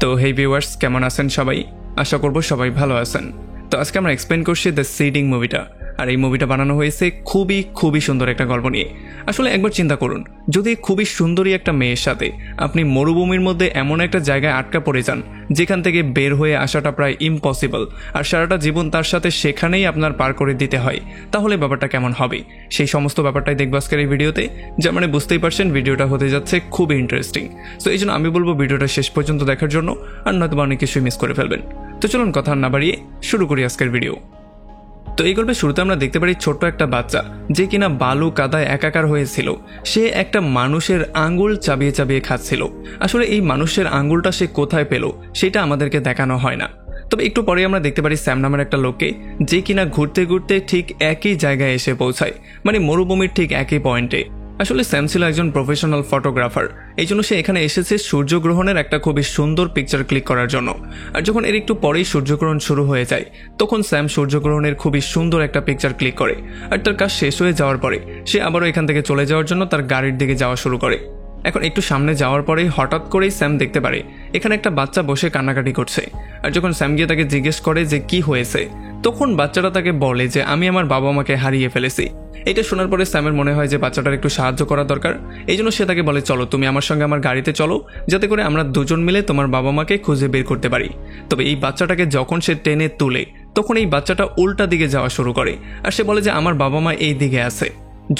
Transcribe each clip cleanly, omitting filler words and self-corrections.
তো হেই ভিউয়ার্স, কেমন আছেন সবাই? আশা করব সবাই ভালো আছেন। তো আজকে আমরা এক্সপ্লেন করছি দ্য সিডিং মুভিটা। আর এই মুভিটা বানানো হয়েছে খুবই সুন্দর একটা গল্প নিয়ে। আসলে একবার চিন্তা করুন, যদি খুবই সুন্দরী একটা মেয়ের সাথে আপনি মরুভূমির মধ্যে এমন একটা জায়গায় আটকা পড়ে যান যেখান থেকে বের হয়ে আসাটা প্রায় ইম্পসিবল, আর সারাটা জীবন তার সাথে সেখানেই আপনার পার করে দিতে হয়, তাহলে ব্যাপারটা কেমন হবে? সেই সমস্ত ব্যাপারটাই দেখবো আজকের এই ভিডিওতে। যার মানে বুঝতেই পারছেন ভিডিওটা হতে যাচ্ছে খুবই ইন্টারেস্টিং। সো এই জন্য আমি বলবো ভিডিওটা শেষ পর্যন্ত দেখার জন্য, আর নয়তো অনেক কিছুই মিস করে ফেলবেন। তো চলুন কথা না বাড়িয়ে শুরু করি আজকের ভিডিও। তো এই গল্পের শুরুতে আমরা দেখতে পারি ছোট্ট একটা বাচ্চা যে কিনা বালু কাদায় একাকার হয়েছিল, সে একটা মানুষের আঙ্গুল চাবিয়ে চাবিয়ে খাচ্ছিল। আসলে এই মানুষের আঙ্গুলটা সে কোথায় পেল সেটা আমাদেরকে দেখানো হয় না। তবে একটু পরে আমরা দেখতে পারি স্যাম নামের একটা লোককে, যে কিনা ঘুরতে ঘুরতে ঠিক একই জায়গায় এসে পৌঁছায়, মানে মরুভূমির ঠিক একই পয়েন্টে। আসলে স্যাম ছিল একজন প্রফেশনাল ফটোগ্রাফার, এই জন্য সে এখানে এসেছে সূর্যগ্রহণের একটা খুবই সুন্দর পিকচার ক্লিক করার জন্য। আর যখন এর একটু পরেই সূর্যগ্রহণ শুরু হয়ে যায়, তখন স্যাম সূর্যগ্রহণের খুবই সুন্দর একটা পিকচার ক্লিক করে। আর তার কাজ শেষ হয়ে যাওয়ার পরে সে আবারও এখান থেকে চলে যাওয়ার জন্য তার গাড়ির দিকে যাওয়া শুরু করে। এখন একটু সামনে যাওয়ার পরেই হঠাৎ করেই স্যাম দেখতে পারে এখানে একটা বাচ্চা বসে কান্নাকাটি করছে। আর যখন স্যাম গিয়ে তাকে জিজ্ঞেস করে যে কি হয়েছে, তখন বাচ্চাটা তাকে বলে যে আমি আমার বাবা মাকে হারিয়ে ফেলেছি। এটা শোনার পরে স্যামের মনে হয় যে বাচ্চাটার একটু সাহায্য করা দরকার। এই জন্য সে তাকে বলে চলো তুমি আমার সঙ্গে আমার গাড়িতে চলো, যাতে করে আমরা দুজন মিলে তোমার বাবা মাকে খুঁজে বের করতে পারি। তবে এই বাচ্চাটাকে যখন সে টেনে তুলে, তখন এই বাচ্চাটা উল্টা দিকে যাওয়া শুরু করে, আর সে বলে যে আমার বাবা মা এই দিকে আছে।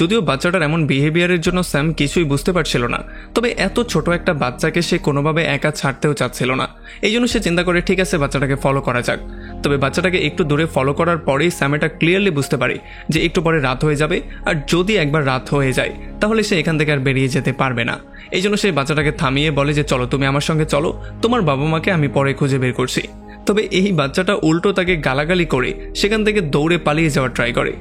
যদিও বাচ্চাটার এমন বিহেভিয়ারের জন্য স্যাম কিছুই বুঝতে পারছিল না, তবে এত ছোট একটা বাচ্চাকে সে কোনোভাবে একা ছাড়তেও চাচ্ছিল না। এই জন্য সে চিন্তা করে ঠিক আছে বাচ্চাটাকে ফলো করা যাক। তবে বাচ্চাটাকে একটু দূরে ফলো করার পরেই স্যাম এটা ক্লিয়ারলি বুঝতে পারে যে একটু পরে রাত হয়ে যাবে, আর যদি একবার রাত হয়ে যায় তাহলে সে এখান থেকে আর বেরিয়ে যেতে পারবে না। এই জন্য সেই বাচ্চাটাকে থামিয়ে বলে যে চলো তুমি আমার সঙ্গে চলো, তোমার বাবা মাকে আমি পরে খুঁজে বের করছি। তবে এই বাচ্চাটা উল্টো তাকে গালাগালি করে সেখান থেকে দৌড়ে পালিয়ে যাওয়ার ট্রাই করে।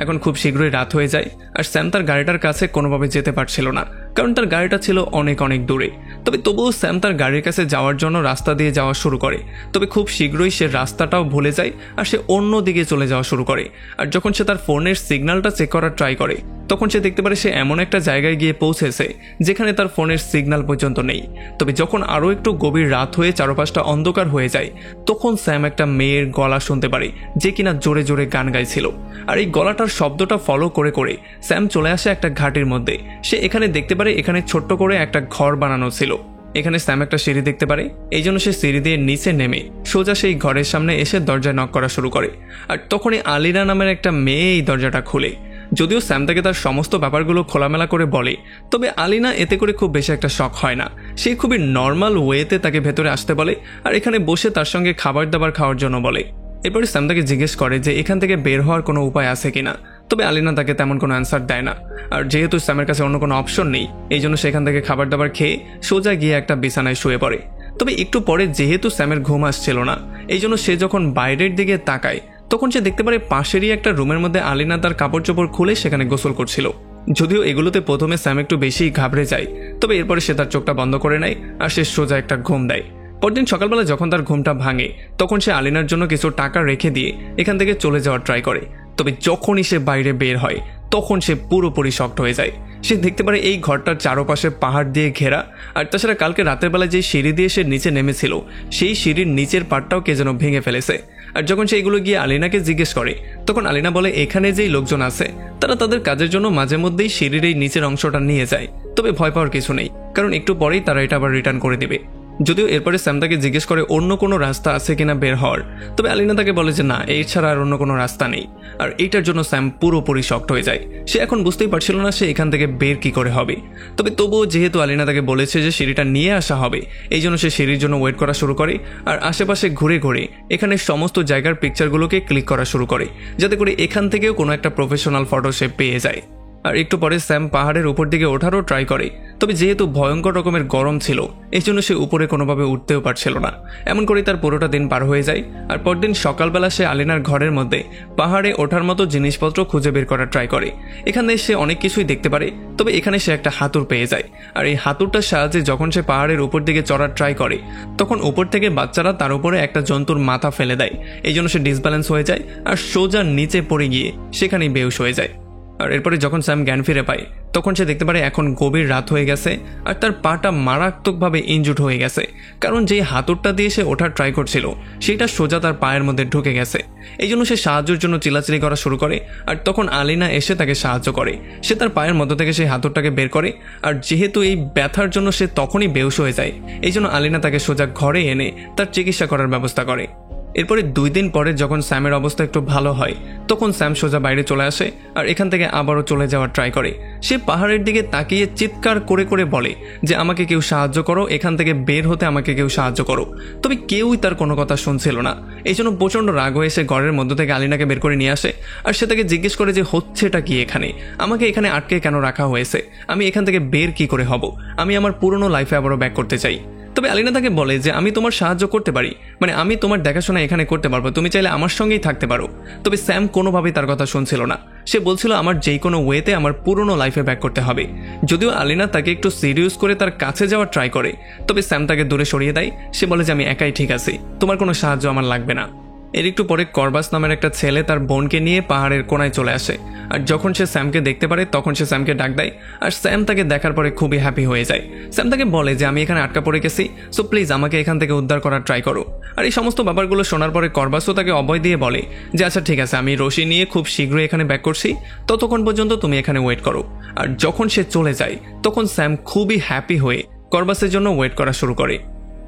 এখন খুব শীঘ্রই রাত হয়ে যায়, আর স্যাম তার গাড়িটার কাছে কোনোভাবে যেতে পারছিল না, কারণ তার গাড়িটা ছিল অনেক দূরে। তবে তবুও স্যাম তার গাড়ির কাছে যাওয়ার জন্য রাস্তা দিয়ে যাওয়া শুরু করে। তবে খুব শীঘ্রই সে রাস্তাটাও ভুলে যায়, আর সে অন্য দিকে চলে যাওয়া শুরু করে। আর যখন সে তার ফোনের সিগন্যালটা চেক করার ট্রাই করে, তখন সে দেখতে পারে সে এমন একটা জায়গায় গিয়ে পৌঁছেছে যেখানে তার ফোনের সিগন্যাল পর্যন্ত নেই। তবে যখন আরও একটু গভীর রাত হয়ে চারপাশটা অন্ধকার হয়ে যায়, তখন স্যাম একটা মেয়ের গলা শুনতে পারে যে কিনা জোরে জোরে গান গাইছিল। আর এই গলাটার শব্দটা ফলো করে করে স্যাম চলে আসে একটা ঘাটের মধ্যে। সে এখানে দেখতে পারে এখানে ছোট্ট করে একটা ঘর বানানো ছিল। এখানে স্যাম একটা সিঁড়ি দেখতে পারে, এই জন্য সে সিঁড়ি দিয়ে নিচে নেমে সোজা সেই ঘরের সামনে এসে দরজায় নক করা শুরু করে। আর তখনই আলিনা নামের একটা মেয়ে এই দরজাটা খুলে। যদিও স্যাম তাকে তার সমস্ত ব্যাপারগুলো খোলামেলা করে বলে, তবে আলিনা এতে করে খুব বেশি একটা শক হয় না। সে খুবই নর্মাল ওয়েতে তাকে ভেতরে আসতে বলে, আর এখানে বসে তার সঙ্গে খাবার দাবার খাওয়ার জন্য বলে। এরপরে স্যাম তাকে জিজ্ঞেস করে যে এখান থেকে বের হওয়ার কোনো উপায় আছে কিনা। তবে আলিনা তাকে তেমন কোনো অ্যান্সার দেয় না। আর যেহেতু স্যামের কাছে অন্য কোনো অপশন নেই, এই জন্য সেখান থেকে খাবার দাবার খেয়ে সোজা গিয়ে একটা বিছানায় শুয়ে পড়ে। তবে একটু পরে যেহেতু স্যামের ঘুম আসছিল না, এই জন্য সে যখন বাইরের দিকে তাকায়, তখন সে দেখতে পারে পাশেরই একটা রুমের মধ্যে আলিনা তার কাপড় চোপড় খুলে সেখানে গোসল করছিল। যদিও এগুলোতে প্রথমে স্যাম একটু বেশি ঘাবড়ে যায়, তবে এরপরে সে তার চোখটা বন্ধ করে নেয়, আর সে সোজা একটা ঘুম দেয়। পরদিন সকালবেলা যখন তার ঘুমটা ভাঙে, তখন সে আলিনার জন্য কিছু টাকা রেখে দিয়ে এখান থেকে চলে যাওয়ার ট্রাই করে। তবে যখনই সে বাইরে বের হয়, তখন সে পুরোপুরি শকড হয়ে যায়। সে দেখতে পারে এই ঘরটার চারপাশে পাহাড় দিয়ে ঘেরা, আর তাছাড়া কালকে রাতের বেলা যে সিঁড়ি দিয়ে সে নিচে নেমেছিল, সেই সিঁড়ির নিচের পাটটাও কে যেন ভেঙে ফেলেছে। আর যখন সে এগুলো গিয়ে আলিনাকে জিজ্ঞেস করে, তখন আলিনা বলে এখানে যেই লোকজন আছে তারা তাদের কাজের জন্য মাঝে মধ্যেই সিঁড়ির এই নিচের অংশটা নিয়ে যায়। তবে ভয় পাওয়ার কিছু নেই, কারণ একটু পরেই তারা এটা আবার রিটার্ন করে দেবে। যদিও এরপরে স্যাম তাকে জিজ্ঞেস করে অন্য কোনো রাস্তা আছে কিনা বের হওয়ার, তবে আলিনা তাকে বলে যে না, এই ছাড়া আর অন্য কোনো রাস্তা নেই। আর এইটার জন্য স্যাম পুরোপুরি শকড হয়ে যায়। সে এখন বুঝতেই পারছিল না সে এখান থেকে বের কি করে হবে। তবে তবুও যেহেতু আলিনা তাকে বলেছে যে সিঁড়িটা নিয়ে আসা হবে, এই জন্য সে সিঁড়ির জন্য ওয়েট করা শুরু করে। আর আশেপাশে ঘুরে ঘুরে এখানে সমস্ত জায়গার পিকচারগুলোকে ক্লিক করা শুরু করে, যাতে করে এখান থেকেও কোনো একটা প্রফেশনাল ফটো সে পেয়ে যায়। আর একটু পরে স্যাম পাহাড়ের উপর দিকে ওঠারও ট্রাই করে, তবে যেহেতু ভয়ঙ্কর রকমের গরম ছিল, এই জন্য সে উপরে কোনোভাবে উঠতেও পারছিল না। এমন করেই তার পুরোটা দিন পার হয়ে যায়। আর পরদিন সকালবেলা সে আলিনার ঘরের মধ্যে পাহাড়ে ওঠার মতো জিনিসপত্র খুঁজে বের করার ট্রাই করে। এখানে সে অনেক কিছুই দেখতে পারে, তবে এখানে সে একটা হাতুড় পেয়ে যায়। আর এই হাতুড়টার সাহায্যে যখন সে পাহাড়ের উপর দিকে চড়ার ট্রাই করে, তখন উপর থেকে বাচ্চারা তার উপরে একটা জন্তুর মাথা ফেলে দেয়। এই জন্য সে ডিসব্যালেন্স হয়ে যায় আর সোজা নিচে পড়ে গিয়ে সেখানেই বেহুশ হয়ে যায়। আর এরপরে যখন স্যাম জ্ঞান ফিরে পায়, তখন সে দেখতে পারে এখন গভীর রাত হয়ে গেছে আর তার পাটা মারাত্মকভাবে ইনজুর্ড হয়ে গেছে, কারণ যে হাতুড়টা দিয়ে সে ওঠার ট্রাই করছিল সেটা সোজা তার পায়ের মধ্যে ঢুকে গেছে। এই জন্য সে সাহায্যের জন্য চিল্লাচিল্লি করা শুরু করে আর তখন আলিনা এসে তাকে সাহায্য করে। সে তার পায়ের মধ্য থেকে সেই হাতুড়টাকে বের করে আর যেহেতু এই ব্যথার জন্য সে তখনই বেহুশ হয়ে যায়, এই জন্য আলিনা তাকে সোজা ঘরে এনে তার চিকিৎসা করার ব্যবস্থা করে। এরপরে 2 দিন পরে যখন স্যামের অবস্থা একটু ভালো হয় তখন স্যাম সোজা বাইরে চলে আসে আর এখান থেকে আবারও চলে যাওয়ার ট্রাই করে। সে পাহাড়ের দিকে তাকিয়ে চিৎকার করে করে বলে যে আমাকে কেউ সাহায্য করো, এখান থেকে বের হতে আমাকে কেউ সাহায্য করো। তবে কেউই তার কোনো কথা শুনছিল না। এই জন্য প্রচণ্ড রাগ হয়ে সে ঘরের মধ্য থেকে আলিনাকে বের করে নিয়ে আসে আর সে তাকে জিজ্ঞেস করে যে হচ্ছেটা কি এখানে, আমাকে এখানে আটকে কেন রাখা হয়েছে, আমি এখান থেকে বের কি করে হব, আমি আমার পুরনো লাইফে আবারও ব্যাক করতে চাই। তবে আলিনা তাকে বলে যে আমি তোমার সাহায্য করতে পারি, মানে আমি তোমার দেখাশোনা এখানে করতে পারবো, তুমি চাইলে আমার সঙ্গেই থাকতে পারো। তবে স্যাম কোনোভাবেই তার কথা শুনছিল না। সে বলছিল আমার যেই কোনো ওয়েতে আমার পুরনো লাইফে ব্যাক করতে হবে। যদিও আলিনা তাকে একটু সিরিয়াস করে তার কাছে যাওয়ার ট্রাই করে, তবে স্যাম তাকে দূরে সরিয়ে দেয়। সে বলে যে আমি একাই ঠিক আছি, তোমার কোনো সাহায্য আমার লাগবে না। এর একটু পরে করবাস নামের একটা ছেলে তার বোনকে নিয়ে পাহাড়ের কোনায় চলে আসে আর যখন সে স্যামকে দেখতে পারে তখন সে স্যামকে ডাক দেয় আর স্যাম তাকে দেখার পরে খুবই হ্যাপি হয়ে যায়। স্যাম তাকে বলে যে আমি এখানে আটকা পড়ে গেছি, সো প্লিজ আমাকে এখান থেকে উদ্ধার করার ট্রাই করো। আর এই সমস্ত ব্যাপারগুলো শোনার পরে করবাসও তাকে অভয় দিয়ে বলে যে আচ্ছা ঠিক আছে, আমি রশি নিয়ে খুব শীঘ্রই এখানে ব্যাক করছি, ততক্ষণ পর্যন্ত তুমি এখানে ওয়েট করো। আর যখন সে চলে যায় তখন স্যাম খুবই হ্যাপি হয়ে করবাসের জন্য ওয়েট করা শুরু করে।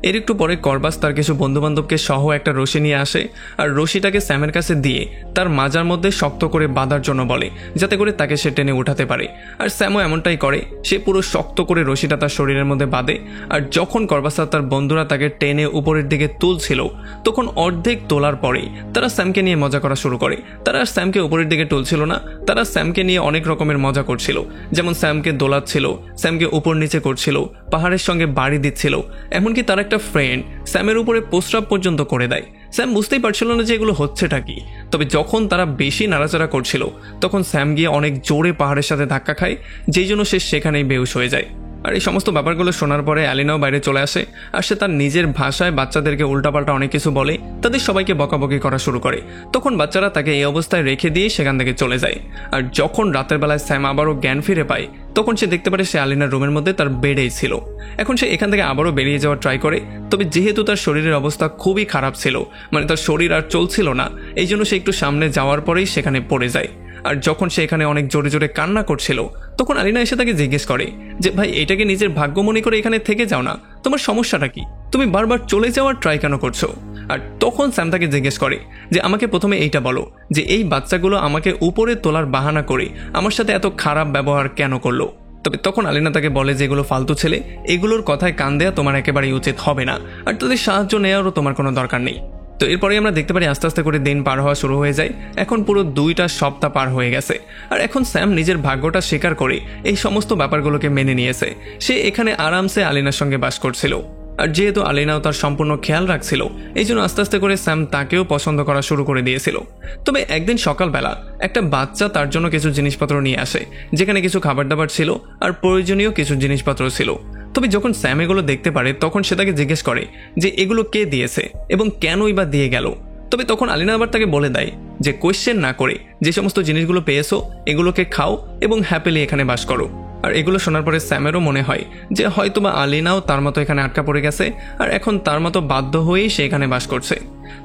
এর একটু পরে করবাস তার কিছু বন্ধুবান্ধবকে সহ একটা রশি নিয়ে আসে আর রশিটাকে স্যামের কাছে দিয়ে তার মাজার মধ্যে শক্ত করে বাঁধার জন্য বলে যাতে করে তাকে সে টেনে উঠাতে পারে। আর স্যামও এমনটাই করে, সে পুরো শক্ত করে রশিটা তার শরীরের মধ্যে বাঁধে। আর যখন করবাস আর তার বন্ধুরা তাকে টেনে উপরের দিকে তুলছিল তখন অর্ধেক তোলার পরেই তারা স্যামকে নিয়ে মজা করা শুরু করে। তারা আর স্যামকে উপরের দিকে তুলছিল না, তারা স্যামকে নিয়ে অনেক রকমের মজা করছিল, যেমন স্যামকে দোলাচ্ছিল, স্যামকে উপর নিচে করছিল, পাহাড়ের সঙ্গে বাড়ি দিচ্ছিল, এমনকি তার একটা ফ্রেন্ড স্যামের উপরে প্রস্রাব পর্যন্ত করে দেয়। স্যাম বুঝতেই পারছিল না যে এগুলো হচ্ছেটা কি। তবে যখন তারা বেশি নাড়াচাড়া করছিল তখন স্যাম গিয়ে অনেক জোরে পাহাড়ের সাথে ধাক্কা খায়, যেই জন্য সে সেখানেই বেহুশ হয়ে যায়। আর এই সমস্ত ব্যাপারগুলো শোনার পরে অ্যালিনাও বাইরে চলে আসে আর সে তার নিজের ভাষায় বাচ্চাদেরকে উল্টাপাল্টা অনেক কিছু বলে, তাদের সবাইকে বকাবকি করা শুরু করে। তখন বাচ্চারা তাকে এই অবস্থায় রেখে দিয়ে সেখান থেকে চলে যায়। আর যখন রাতের বেলায় স্যাম আবারও জ্ঞান ফিরে পায় তখন সে দেখতে পারে সে আলিনার রুমের মধ্যে তার বেডেই ছিল। এখন সে এখান থেকে আবারও বেরিয়ে যাওয়ার ট্রাই করে, তবে যেহেতু তার শরীরের অবস্থা খুবই খারাপ ছিল, মানে তার শরীর আর চলছিল না, এই জন্য সে একটু সামনে যাওয়ার পরেই সেখানে পড়ে যায়। আর যখন সে এখানে অনেক জোরে জোরে কান্না করছিল তখন আলিনা এসে তাকে জিজ্ঞেস করে যে ভাই এটাকে নিজের ভাগ্য মনে করে এখানে থেকে যাও না, তোমার সমস্যাটা কি, তুমি বারবার চলে যাওয়ার ট্রাই কেন করছো? আর তখন স্যাম তাকে জিজ্ঞেস করে যে আমাকে প্রথমে এইটা বলো যে এই বাচ্চাগুলো আমাকে উপরে তোলার বাহানা করে আমার সাথে এত খারাপ ব্যবহার কেন করলো? তবে তখন আলিনা তাকে বলে যে এগুলো ফালতু ছেলে, এগুলোর কথায় কান দেয়া তোমার একেবারেই উচিত হবে না, আর তাদের সাহায্য নেওয়ারও তোমার কোনো দরকার নেই। তো এরপরে আমরা দেখতে পারি আস্তে আস্তে করে দিন পার হওয়া শুরু হয়ে যায়। এখন পুরো 2টা সপ্তাহ পার হয়ে গেছে আর এখন স্যাম নিজের ভাগ্যটা স্বীকার করে এই সমস্ত ব্যাপারগুলোকে মেনে নিয়েছে। সে এখানে আরামসে আলিনার সঙ্গে বাস করছিল আর যেহেতু আলিনাও তার সম্পূর্ণ খেয়াল রাখছিল এই জন্য আস্তে আস্তে করে স্যাম তাকেও পছন্দ করা শুরু করে দিয়েছিল। তবে একদিন সকালবেলা একটা বাচ্চা তার জন্য কিছু জিনিসপত্র নিয়ে আসে, যেখানে কিছু খাবার দাবার ছিল আর প্রয়োজনীয় কিছু জিনিসপত্র ছিল। তবে যখন স্যাম এগুলো দেখতে পারে তখন সে তাকে জিজ্ঞেস করে যে এগুলো কে দিয়েছে এবং কেনই বা দিয়ে গেল। তবে তখন আলিনা আবার তাকে বলে দেয় যে কোয়েশ্চেন না করে যে সমস্ত জিনিসগুলো পেয়েছো এগুলোকে খাও এবং হ্যাপিলি এখানে বাস করো। আর এগুলো শোনার পরে স্যামেরও মনে হয় যে হয়তোবা আলিনাও তার মতো এখানে আটকা পড়ে গেছে আর এখন তার মতো বাধ্য হয়েই সে এখানে বাস করছে।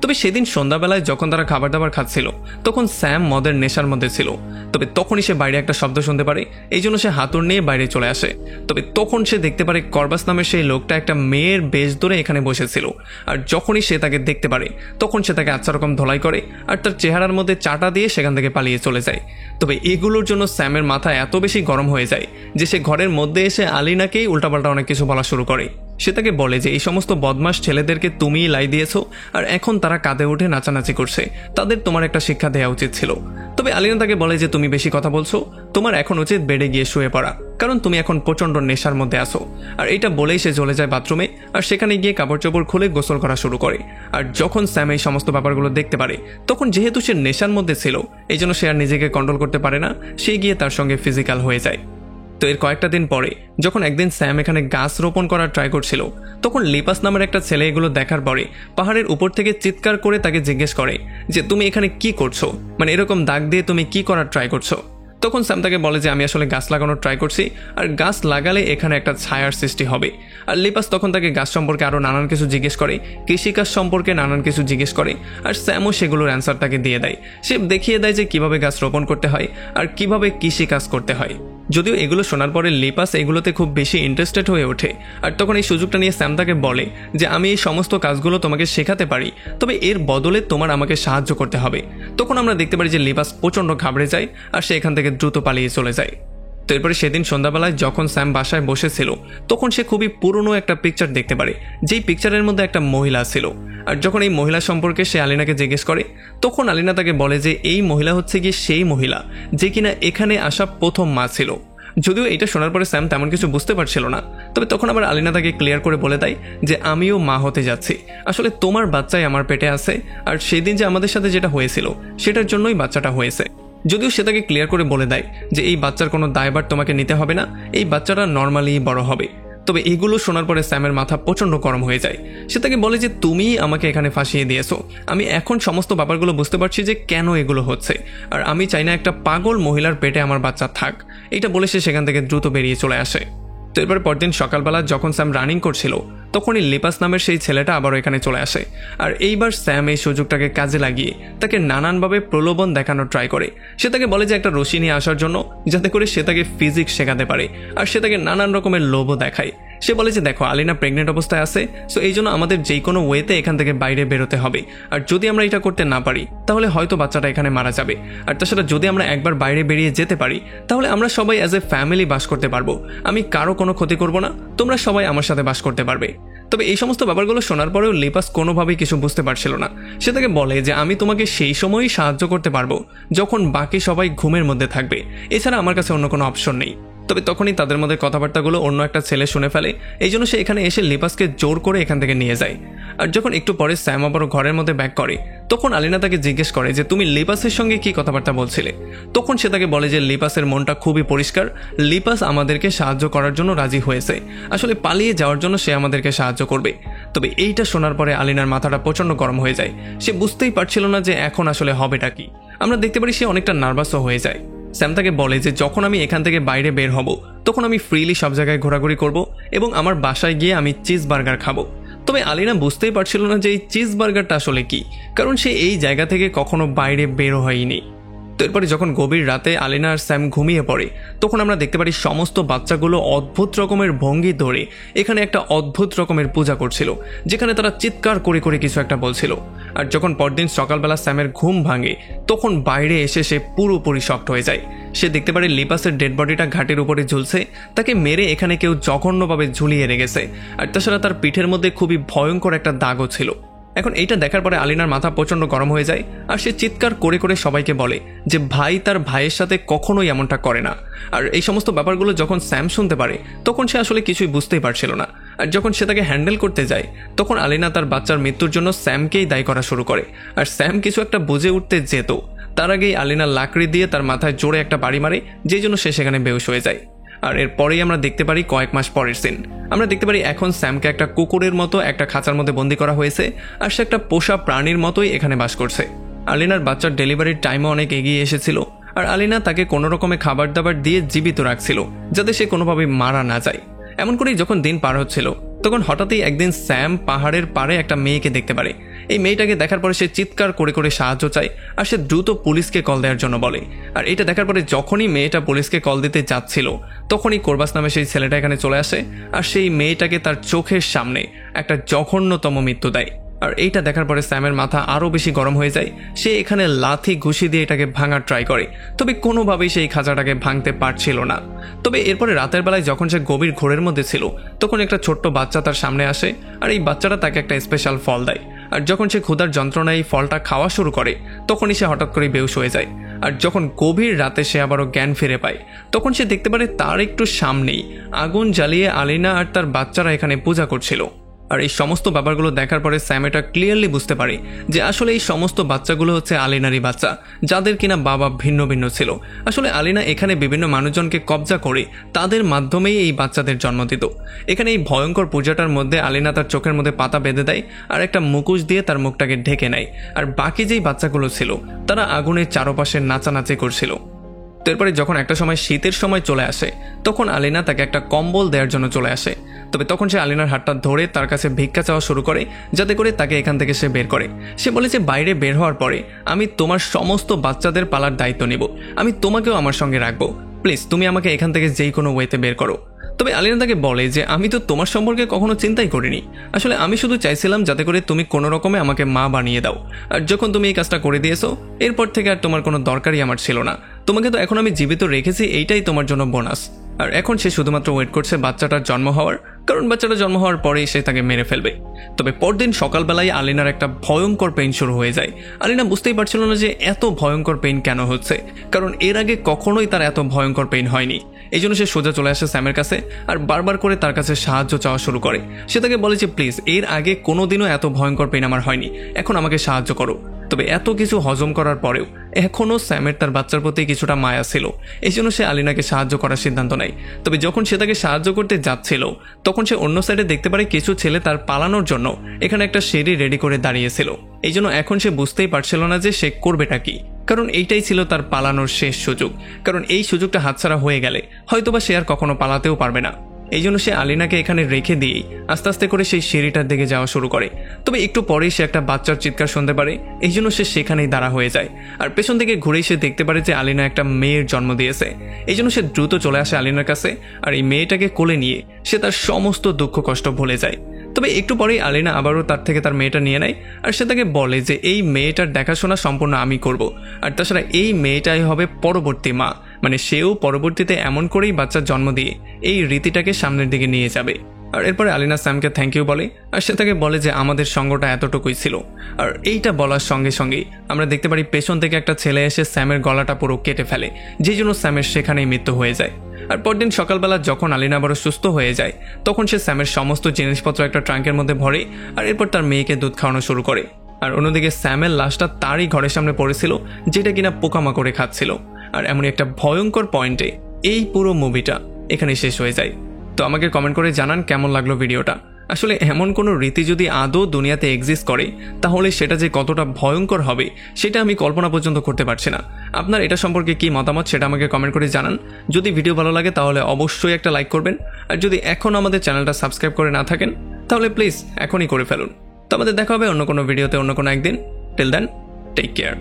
তবে সেদিন সন্ধ্যাবেলায় যখন তারা খাবার দাবার খাচ্ছিল তখন স্যাম মদের নেশার মধ্যে ছিল। তবে তখনই সে বাইরে একটা শব্দ শুনতে পারে, এই জন্য সে হাতুড় নিয়ে বাইরে চলে আসে। তবে তখন সে দেখতে পারে করবাস নামের সেই লোকটা একটা মেয়ের বেশ ধরে এখানে বসেছিল। আর যখনই সে তাকে দেখতে পারে তখন সে তাকে আচ্ছা রকম ধলাই করে আর তার চেহারার মধ্যে চাটা দিয়ে সেখান থেকে পালিয়ে চলে যায়। তবে এগুলোর জন্য স্যামের মাথা এত বেশি গরম হয়ে যায় যে সে ঘরের মধ্যে এসে আলিনাকেই উল্টাপাল্টা অনেক কিছু বলা শুরু করে। সে তাকে বলে যে এই সমস্ত বদমাশ ছেলেদেরকে তুমিই লাই দিয়েছো আর এখন তারা কাঁধে উঠে নাচানাচি করছে, তাদের তোমার একটা শিক্ষা দেওয়া উচিত ছিল। তবে আলিনা তাকে বলে যে তুমি বেশি কথা বলছো, তোমার এখন উচিত বেডে গিয়ে শুয়ে পড়া, কারণ তুমি এখন প্রচন্ড নেশার মধ্যে আসো। আর এটা বলেই সে চলে যায় বাথরুমে আর সেখানে গিয়ে কাপড় চোপড় খুলে গোসল করা শুরু করে। আর যখন স্যাম এই সমস্ত ব্যাপারগুলো দেখতে পারে তখন যেহেতু সে নেশার মধ্যে ছিল এই জন্য সে আর নিজেকে কন্ট্রোল করতে পারে না, সে গিয়ে তার সঙ্গে ফিজিক্যাল হয়ে যায়। তো এর কয়েকটা দিন পরে যখন একদিন স্যাম এখানে গাছ রোপণ করার ট্রাই করছিল তখন লিপাস নামের একটা ছেলে এগুলো দেখার পরে পাহাড়ের উপর থেকে চিৎকার করে তাকে জিজ্ঞেস করে যে তুমি এখানে কি করছো, মানে এরকম দাগ দিয়ে তুমি কি করার ট্রাই করছো? তখন স্যাম তাকে বলে যে আমি আসলে গাছ লাগানোর ট্রাই করছি, আর গাছ লাগালে এখানে একটা ছায়ার সৃষ্টি হবে। আর লিপাস তখন তাকে গাছ সম্পর্কে আরও নানান কিছু জিজ্ঞেস করে, কৃষিকাজ সম্পর্কে নানান কিছু জিজ্ঞেস করে, আর স্যামও সেগুলোর অ্যান্সার তাকে দিয়ে দেয়। সে দেখিয়ে দেয় যে কিভাবে গাছ রোপণ করতে হয় আর কিভাবে কৃষিকাজ করতে হয়। যদিও এগুলো শোনার পরে লিপাস এগুলোতে খুব বেশি ইন্টারেস্টেড হয়ে ওঠে, আর তখন এই সুযোগটা নিয়ে স্যাম তাকে বলে যে আমি এই সমস্ত কাজগুলো তোমাকে শেখাতে পারি, তবে এর বদলে তোমার আমাকে সাহায্য করতে হবে। তখন আমরা দেখতে পারি যে লিপাস প্রচণ্ড ঘাবড়ে যায় আর সে এখান থেকে দ্রুত পালিয়ে চলে যায়। তো এরপরে সেদিন সন্ধ্যাবেলায় যখন স্যাম বাসায় বসেছিল তখন সে খুবই পুরনো একটা পিকচার দেখতে পারে, যেই পিকচারের মধ্যে একটা মহিলা ছিল। আর যখন এই মহিলা সম্পর্কে সে আলিনাকে জিজ্ঞেস করে তখন আলিনা তাকে বলে যে এই মহিলা হচ্ছে গিয়ে সেই মহিলা যে কিনা এখানে আসা প্রথম মা ছিল। যদিও এটা শোনার পরে স্যাম তেমন কিছু বুঝতে পারছিল না, তবে তখন আবার আলিনা তাকে ক্লিয়ার করে বলে দেয় যে আমিও মা হতে যাচ্ছি, আসলে তোমার বাচ্চাই আমার পেটে আছে, আর সেদিন যে আমাদের সাথে যেটা হয়েছিল সেটার জন্যই বাচ্চাটা হয়েছে। যদিও সে তাকে ক্লিয়ার করে বলে দেয় যে এই বাচ্চার কোনো দায়ভার তোমাকে নিতে হবে না, এই বাচ্চাটা নর্মালি বড় হবে। তবে এগুলো শোনার পরে স্যামের মাথা প্রচণ্ড গরম হয়ে যায়। সে তাকে বলে যে তুমি আমাকে এখানে ফাঁসিয়ে দিয়েছো, আমি এখন সমস্ত ব্যাপারগুলো বুঝতে পারছি যে কেন এগুলো হচ্ছে, আর আমি চাই না একটা পাগল মহিলার পেটে আমার বাচ্চা থাক। এটা বলে সে সেখান থেকে দ্রুত বেরিয়ে চলে আসে। তো এরপর পরদিন সকালবেলা যখন স্যাম রানিং করছিল তখনই লিপাস নামের সেই ছেলেটা আবারও এখানে চলে আসে, আর এইবার স্যাম এই সুযোগটাকে কাজে লাগিয়ে তাকে নানানভাবে প্রলোভন দেখানোর ট্রাই করে। সে তাকে বলে যে একটা রশি নিয়ে আসার জন্য, যাতে করে সে তাকে ফিজিক্স শেখাতে পারে, আর সে তাকে নানান রকমের লোভও দেখায়। সে বলে যে দেখো আলিনা প্রেগনেন্ট অবস্থায় আছে, সো এই জন্য আমাদের যে কোনো ওয়েতে এখান থেকে বাইরে বেরোতে হবে, আর যদি আমরা এটা করতে না পারি তাহলে হয়তো বাচ্চাটা এখানে মারা যাবে। আর তাছাড়া যদি আমরা একবার বাইরে বেরিয়ে যেতে পারি তাহলে আমরা সবাই অ্যাজ এ ফ্যামিলি বাস করতে পারবো, আমি কারো কোনো ক্ষতি করব না, তোমরা সবাই আমার সাথে বাস করতে পারবে। তবে এই সমস্ত ব্যাপারগুলো শোনার পরেও লিপাস কোনোভাবেই কিছু বুঝতে পারছিল না। সে তাকে বলে যে আমি তোমাকে সেই সময়ই সাহায্য করতে পারবো যখন বাকি সবাই ঘুমের মধ্যে থাকবে, এছাড়া আমার কাছে অন্য কোনো অপশন নেই। তবে তখনই তাদের মধ্যে কথাবার্তাগুলো অন্য একটা ছেলে শুনে ফেলে, এই জন্য সে এখানে এসে লিপাসকে জোর করে এখান থেকে নিয়ে যায়। আর যখন একটু পরে স্যাম আবারও ঘরের মধ্যে ব্যাক করে তখন আলিনা তাকে জিজ্ঞেস করে যে তুমি লিপাসের সঙ্গে কি কথাবার্তা বলছিলে। তখন সে তাকে বলে যে লিপাসের মনটা খুবই পরিষ্কার, লিপাস আমাদেরকে সাহায্য করার জন্য রাজি হয়েছে, আসলে পালিয়ে যাওয়ার জন্য সে আমাদেরকে সাহায্য করবে। তবে এইটা শোনার পরে আলিনার মাথাটা প্রচণ্ড গরম হয়ে যায়, সে বুঝতেই পারছিল না যে এখন আসলে হবেটা কি। আমরা দেখতে পারি সে অনেকটা নার্ভাসও হয়ে যায়। স্যাম তাকে বলে যে যখন আমি এখান থেকে বাইরে বের হব তখন আমি ফ্রিলি সব জায়গায় ঘোরাঘুরি করব এবং আমার বাসায় গিয়ে আমি চিজ বার্গার খাবো। তবে আলিনা বুঝতেই পারছিল না যে এই চিজ বার্গারটা আসলে কি, কারণ সে এই জায়গা থেকে কখনো বাইরে বেরো হয়নি। তো এরপরে যখন গভীর রাতে আলিনা আর স্যাম ঘুমিয়ে পড়ে তখন আমরা দেখতে পারি সমস্ত বাচ্চাগুলো অদ্ভুত রকমের ভঙ্গি ধরে এখানে একটা অদ্ভুত রকমের পূজা করছিল, যেখানে তারা চিৎকার করে করে কিছু একটা বলছিল। আর যখন পরদিন সকালবেলা স্যামের ঘুম ভাঙে তখন বাইরে এসে সে পুরোপুরি শক্ট হয়ে যায়। সে দেখতে পারে লিপাসের ডেড বডিটা ঘাটের উপরে ঝুলছে, তাকে মেরে এখানে কেউ জঘন্যভাবে ঝুলিয়ে রেখেছে, আর তাছাড়া তার পিঠের মধ্যে খুবই ভয়ঙ্কর একটা দাগও ছিল। এখন এইটা দেখার পরে আলিনার মাথা প্রচণ্ড গরম হয়ে যায়, আর সে চিৎকার করে করে সবাইকে বলে যে ভাই তার ভাইয়ের সাথে কখনোই এমনটা করে না। আর এই সমস্ত ব্যাপারগুলো যখন স্যাম শুনতে পারে তখন সে আসলে কিছুই বুঝতেই পারছিল না। আর যখন সে তাকে হ্যান্ডেল করতে যায় তখন আলিনা তার বাচ্চার মৃত্যুর জন্য স্যামকেই দায়ী করা শুরু করে, আর স্যাম কিছু একটা বুঝে উঠতে যেত তার আগেই আলিনা লাকড়ি দিয়ে তার মাথায় জোরে একটা বাড়ি মারে, যেই জন্য সে সেখানে বেহুশ হয়ে যায়। আর এরপরেই আমরা দেখতে পারি কয়েক মাস পরের সিন। আমরা দেখতে পারি এখন স্যামকে একটা কুকুরের মতো একটা খাঁচার মধ্যে বন্দি করা হয়েছে, আর সে একটা পোষা প্রাণীর মতোই এখানে বাস করছে। আলিনার বাচ্চার ডেলিভারির টাইমও অনেক এগিয়ে এসেছিল, আর আলিনা তাকে কোনো রকমে খাবার দাবার দিয়ে জীবিত রাখছিল যাতে সে কোনোভাবে মারা না যায়। এমন করেই যখন দিন পার হচ্ছিল তখন হঠাৎই একদিন স্যাম পাহাড়ের পাড়ে একটা মেয়েকে দেখতে পারে। এই মেয়েটাকে দেখার পরে সে চিৎকার করে করে সাহায্য চায়, আর সে দ্রুত পুলিশকে কল দেওয়ার জন্য বলে। আর এটা দেখার পরে যখনই মেয়েটা পুলিশকে কল দিতে যাচ্ছিল তখনই কোরবাস নামে সেই ছেলেটা এখানে চলে আসে, আর সেই মেয়েটাকে তার চোখের সামনে একটা জঘন্যতম মৃত্যু দেয়। আর এইটা দেখার পরে স্যামের মাথা আরও বেশি গরম হয়ে যায়। সে এখানে লাথি ঘুষি দিয়ে এটাকে ভাঙার ট্রাই করে, তবে কোনোভাবেই সেই খাঁচাটাকে ভাঙতে পারছিল না। তবে এরপরে রাতের বেলায় যখন সে গভীর ঘোরের মধ্যে ছিল তখন একটা ছোট্ট বাচ্চা তার সামনে আসে, আর এই বাচ্চাটা তাকে একটা স্পেশাল ফল দেয়। আর যখন সে ক্ষুধার যন্ত্রণায় এই ফলটা খাওয়া শুরু করে তখনই সে হঠাৎ করে বেহুশ হয়ে যায়। আর যখন গভীর রাতে সে আবারও জ্ঞান ফিরে পায় তখন সে দেখতে পারে তার একটু সামনেই আগুন জ্বালিয়ে আলিনা আর তার বাচ্চারা এখানে পূজা করছিল। আর এই সমস্ত ব্যাপারগুলো দেখার পরে স্যাম এটা ক্লিয়ারলি বুঝতে পারে যে আসলে এই সমস্ত বাচ্চাগুলো হচ্ছে আলিনারই বাচ্চা, যাদের কিনা বাবা ভিন্ন ভিন্ন ছিল। আসলে আলিনা এখানে বিভিন্ন মানুষজনকে কবজা করে তাদের মাধ্যমেই এই বাচ্চাদের জন্ম দিত। এখানে এই ভয়ঙ্কর পূজাটার মধ্যে আলিনা তার চোখের মধ্যে পাতা বেঁধে দেয় আর একটা মুখোশ দিয়ে তার মুখটাকে ঢেকে নেয়, আর বাকি যেই বাচ্চাগুলো ছিল তারা আগুনের চারপাশে নাচানাচি করছিল। তো এরপরে যখন একটা সময় শীতের সময় চলে আসে তখন আলিনা তাকে একটা কম্বল দেওয়ার জন্য চলে আসে। তবে তখন সে আলিনার হাতটা ধরে তার কাছে ভিক্ষা চাওয়া শুরু করে যাতে করে তাকে এখান থেকে সে বের করে। সে বলে যে বাইরে বের হওয়ার পরে আমি তোমার সমস্ত বাচ্চাদের পালার দায়িত্ব নেব, আমি তোমাকেও আমার সঙ্গে রাখবো, প্লিজ তুমি আমাকে এখান থেকে যেই কোনো ওয়েতে বের করো। তবে আলিনা তাকে বলে যে আমি তো তোমার সম্পর্কে কখনো চিন্তাই করিনি, আসলে আমি শুধু চাইছিলাম যাতে করে তুমি কোনো রকমে আমাকে মা বানিয়ে দাও, আর যখন তুমি এই কাজটা করে দিয়েছো এরপর থেকে আর তোমার কোনো দরকারই আমার ছিল না, তোমাকে তো এখন আমি জীবিত রেখেছি, এইটাই তোমার জন্য বোনাস। আর এখন সে শুধুমাত্র ওয়েট করছে বাচ্চাটার জন্ম হওয়ার, কারণ বাচ্চাটা জন্ম হওয়ার পরেই সে তাকে মেরে ফেলবে। তবে পরদিন সকালবেলায় আলিনার একটা ভয়ঙ্কর পেইন শুরু হয়ে যায়। আলিনা বুঝতেই পারছিল না যে এত ভয়ঙ্কর পেইন কেন হচ্ছে, কারণ এর আগে কখনোই তার এত ভয়ঙ্কর পেইন হয়নি। এই জন্য সে সোজা চলে আসে স্যামের কাছে আর বারবার করে তার কাছে সাহায্য চাওয়া শুরু করে। সে তাকে বলে যে প্লিজ, এর আগে কোনোদিনও এত ভয়ঙ্কর পেইন আমার হয়নি, এখন আমাকে সাহায্য করো। তবে এত কিছু হজম করার পরেও এখনও স্যামের তার বাচ্চার প্রতি কিছুটা মায়া ছিল, এই জন্য সে আলিনাকে সাহায্য করার সিদ্ধান্ত নেয়। তবে যখন সে তাকে সাহায্য করতে যাচ্ছিল তখন সে অন্য সাইডে দেখতে পারে কিছু ছেলে তার পালানোর জন্য এখানে একটা সিঁড়ি রেডি করে দাঁড়িয়েছিল। এই জন্য এখন সে বুঝতেই পারছিল না যে সে করবেটা কি, কারণ এইটাই ছিল তার পালানোর শেষ সুযোগ, কারণ এই সুযোগটা হাতছাড়া হয়ে গেলে হয়তোবা সে আর কখনো পালাতেও পারবে না। এই জন্য সে আলিনাকে এখানে রেখে দিয়েই আস্তে আস্তে করে সেই সিঁড়িটার দিকে যাওয়া শুরু করে। তবে একটু পরেই সে একটা বাচ্চার চিৎকার শুনতে পারে, এই জন্য সে সেখানেই দাঁড়া হয়ে যায়। আর পেছন থেকে ঘুরেই সে দেখতে পারে যে আলিনা একটা মেয়ের জন্ম দিয়েছে। এই জন্য সে দ্রুত চলে আসে আলিনার কাছে আর এই মেয়েটাকে কোলে নিয়ে সে তার সমস্ত দুঃখ কষ্ট ভুলে যায়। তবে একটু পরেই আলিনা আবারও তার থেকে তার মেয়েটা নিয়ে নেয় আর সে তাকে বলে যে এই মেয়েটার দেখাশোনা সম্পূর্ণ আমি করব, আর তাছাড়া এই মেয়েটাই হবে পরবর্তী মা, মানে সেও পরবর্তীতে এমন করেই বাচ্চার জন্ম দিয়ে এই রীতিটাকে সামনের দিকে নিয়ে যাবে। আর এরপরে আলিনা স্যামকে থ্যাংক ইউ বলে আর সে তাকে বলে যে আমাদের সঙ্গটা এতটুকুই ছিল। আর এইটা বলার সঙ্গে সঙ্গেই আমরা দেখতে পারি পেছন থেকে একটা ছেলে এসে স্যামের গলাটা পুরো কেটে ফেলে, যেই জন্য স্যামের সেখানেই মৃত্যু হয়ে যায়। আর পরদিন সকালবেলা যখন আলিনা আবারও সুস্থ হয়ে যায় তখন সে স্যামের সমস্ত জিনিসপত্র একটা ট্রাঙ্কের মধ্যে ভরে আর এরপর তার মেয়েকে দুধ খাওয়ানো শুরু করে। আর অন্যদিকে স্যামের লাশটা তারই ঘরের সামনে পড়েছিল, যেটা কিনা পোকামাকড়ে খাচ্ছিল। আর এমনই একটা ভয়ঙ্কর পয়েন্টে এই পুরো মুভিটা এখানে শেষ হয়ে যায়। তো আমাকে কমেন্ট করে জানান কেমন লাগলো ভিডিওটা। আসলে এমন কোনো রীতি যদি আদৌ দুনিয়াতে এক্সিস্ট করে তাহলে সেটা যে কতটা ভয়ঙ্কর হবে সেটা আমি কল্পনা পর্যন্ত করতে পারছি না। আপনার এটা সম্পর্কে কি মতামত সেটা আমাকে কমেন্ট করে জানান। যদি ভিডিও ভালো লাগে তাহলে অবশ্যই একটা লাইক করবেন, আর যদি এখন আমাদের চ্যানেলটা সাবস্ক্রাইব করে না থাকেন তাহলে প্লিজ এখনই করে ফেলুন। তো আমাদের দেখা হবে অন্য কোনো ভিডিওতে অন্য কোনো একদিন। Till then, take care.